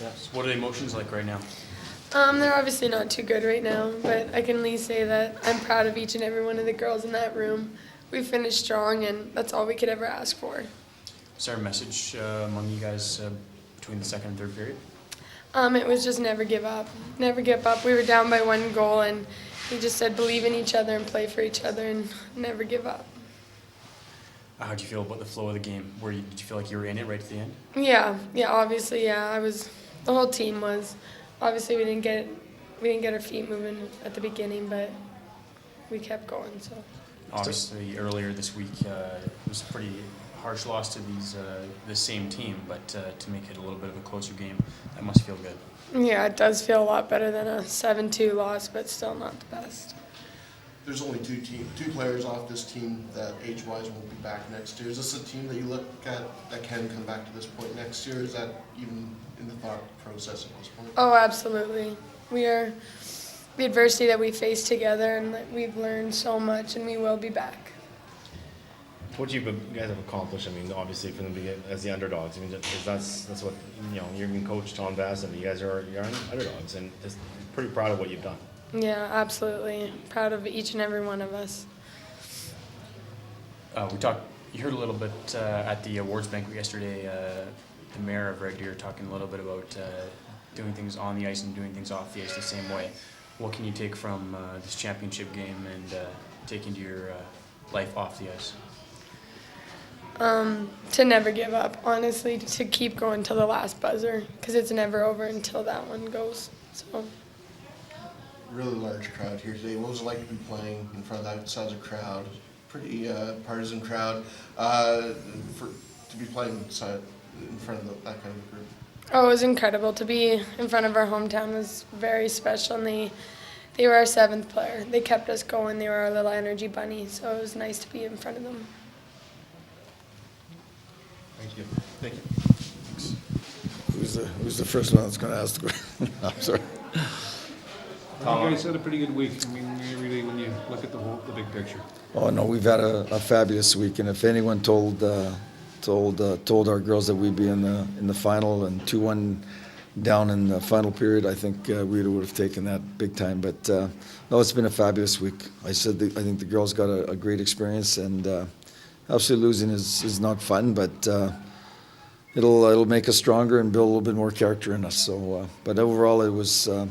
Yes. What are the emotions like right now? They're obviously not too good right now, but I can at least say that I'm proud of each and every one of the girls in that room. We finished strong, and that's all we could ever ask for. Is there a message among you guys between the second and third period? It was just never give up. Never give up. We were down by 1 goal, and we just said believe in each other and play for each other and never give up. How did you feel about the flow of the game? Did you feel like you were in it right at the end? Yeah, obviously, yeah. I was. The whole team was. Obviously, we didn't get our feet moving at the beginning, but we kept going. So. Obviously, earlier this week it was a pretty harsh loss to the same team, but to make it a little bit of a closer game, that must feel good. Yeah, it does feel a lot better than a 7-2 loss, but still not the best. There's only two players off this team that age-wise won't be back next year. Is this a team that you look at that can come back to this point next year? Is that even in the thought process at this point? Oh, absolutely. We are the adversity that we face together, and that we've learned so much, and we will be back. What you guys have accomplished, I mean, obviously from the beginning as the underdogs. I mean, that's what you're being coached on Bast, and you guys you're underdogs, and just pretty proud of what you've done. Yeah, absolutely. Proud of each and every one of us. You heard a little bit at the awards banquet yesterday, the mayor of Red Deer talking a little bit about doing things on the ice and doing things off the ice the same way. What can you take from this championship game and take into your life off the ice? To never give up, honestly, to keep going till the last buzzer, because it's never over until that one goes. So. Really large crowd here today. What was it like to be playing in front of that size of crowd? Pretty partisan crowd. To be playing in front of that kind of group. Oh, it was incredible. To be in front of our hometown was very special, and they were our 7th player. They kept us going. They were our little energy bunny, so it was nice to be in front of them. Thank you. Thank you. Thanks. Who's the first one that's going to ask the question? I'm sorry. You guys had a pretty good week. I mean, really, when you look at the big picture. Oh no, we've had a fabulous week, and if anyone told our girls that we'd be in the final and 2-1 down in the final period, I think we would have taken that big time. But no, it's been a fabulous week. I think the girls got a great experience, and obviously losing is not fun, but it'll make us stronger and build a little bit more character in us. So, but overall, it was a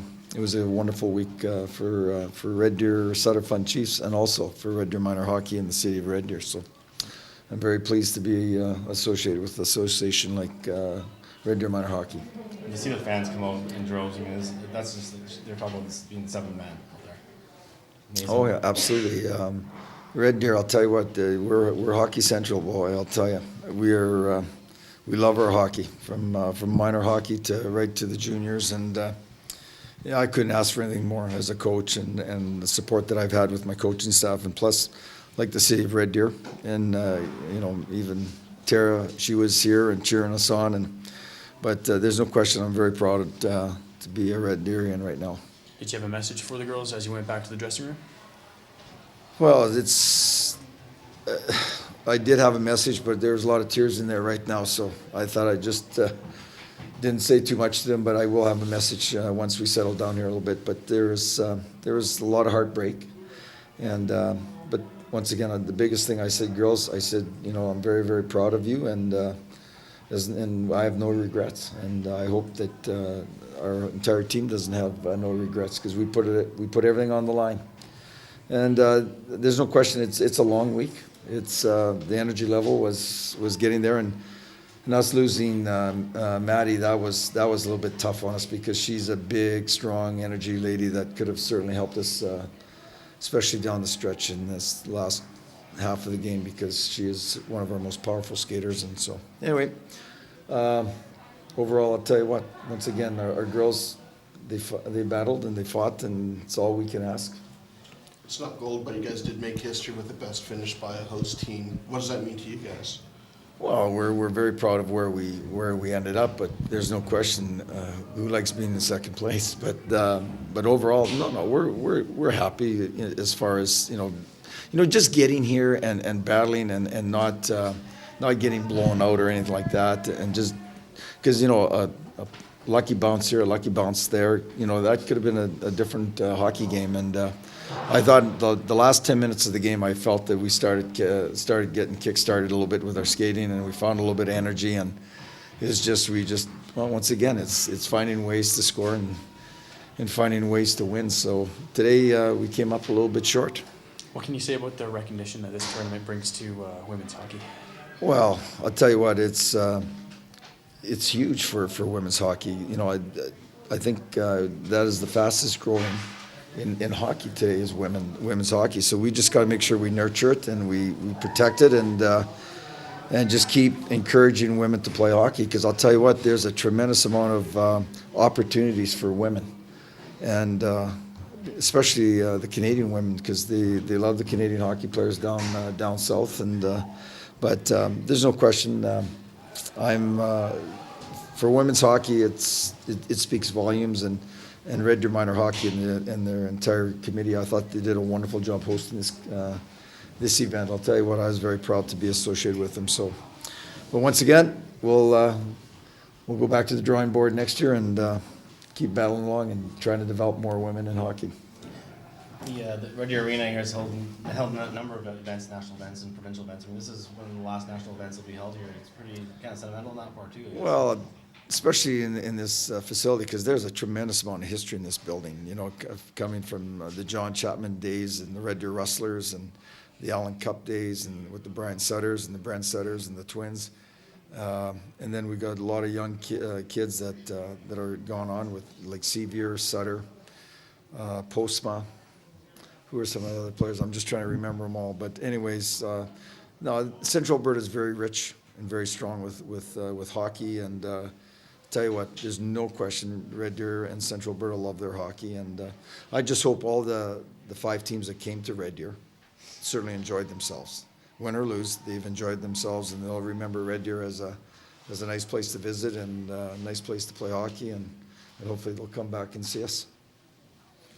wonderful week for Red Deer Sutter Fund Chiefs, and also for Red Deer Minor Hockey in the city of Red Deer. So I'm very pleased to be associated with an association like Red Deer Minor Hockey. You see the fans come out in droves. I mean, that's just they're talking about this being 7 man out there. Amazing. Oh yeah, absolutely. Red Deer, I'll tell you what, we're hockey central, boy. I'll tell you, we love our hockey from minor hockey to right to the juniors, and yeah, I couldn't ask for anything more as a coach, and the support that I've had with my coaching staff, and plus, like the city of Red Deer, and even Tara, she was here and cheering us on, but there's no question I'm very proud to be a Red Deerian right now. Did you have a message for the girls as you went back to the dressing room? Well, I did have a message, but there's a lot of tears in there right now, so I thought I just didn't say too much to them, but I will have a message once we settle down here a little bit. But there was a lot of heartbreak, and but once again, the biggest thing I said, girls, I said, I'm very, very proud of you, and I have no regrets, and I hope that our entire team doesn't have no regrets, because we put everything on the line. And there's no question, it's a long week. It's the energy level was getting there, and us losing Maddie, that was a little bit tough on us, because she's a big, strong energy lady that could have certainly helped us, especially down the stretch in this last half of the game, because she is one of our most powerful skaters. And so anyway, overall, I'll tell you what, once again, our girls, they battled and they fought, and it's all we can ask. It's not gold, but you guys did make history with the best finish by a host team. What does that mean to you guys? Well, we're very proud of where we ended up, but there's no question who likes being in second place. But overall, no, we're happy as far as just getting here and battling and not getting blown out or anything like that, and just because a lucky bounce here, a lucky bounce there. You know, that could have been a different hockey game. And I thought the last 10 minutes of the game, I felt that we started getting kick-started a little bit with our skating, and we found a little bit of energy. And well, once again, it's finding ways to score and finding ways to win. So today we came up a little bit short. What can you say about the recognition that this tournament brings to women's hockey? Well, I'll tell you what, it's huge for women's hockey. You know, I think that is the fastest growing in hockey today is women's hockey. So we just got to make sure we nurture it and we protect it and just keep encouraging women to play hockey. Because I'll tell you what, there's a tremendous amount of opportunities for women, and especially the Canadian women, because they love the Canadian hockey players down south. But there's no question. For women's hockey, it speaks volumes, and Red Deer Minor Hockey and their entire committee, I thought they did a wonderful job hosting this event. I'll tell you what, I was very proud to be associated with them. So, but once again, we'll go back to the drawing board next year and keep battling along and trying to develop more women in hockey. The Red Deer Arena here has held a number of events, national events and provincial events. I mean, this is one of the last national events that will be held here. It's pretty kind of sentimental in that part too, I guess. Well, especially in this facility, because there's a tremendous amount of history in this building, you know, coming from the John Chapman days and the Red Deer Rustlers and the Allen Cup days, and with the Brian Sutters and the Brent Sutters and the Twins. And then we got a lot of young kids that are gone on with, like Sevier, Sutter, Postma. Who are some of the other players? I'm just trying to remember them all. But anyways, no, Central Alberta is very rich and very strong with hockey. And tell you what, there's no question Red Deer and Central Alberta love their hockey. And I just hope all the 5 teams that came to Red Deer certainly enjoyed themselves. Win or lose, they've enjoyed themselves, and they'll remember Red Deer as a nice place to visit and a nice place to play hockey. And hopefully they'll come back and see us.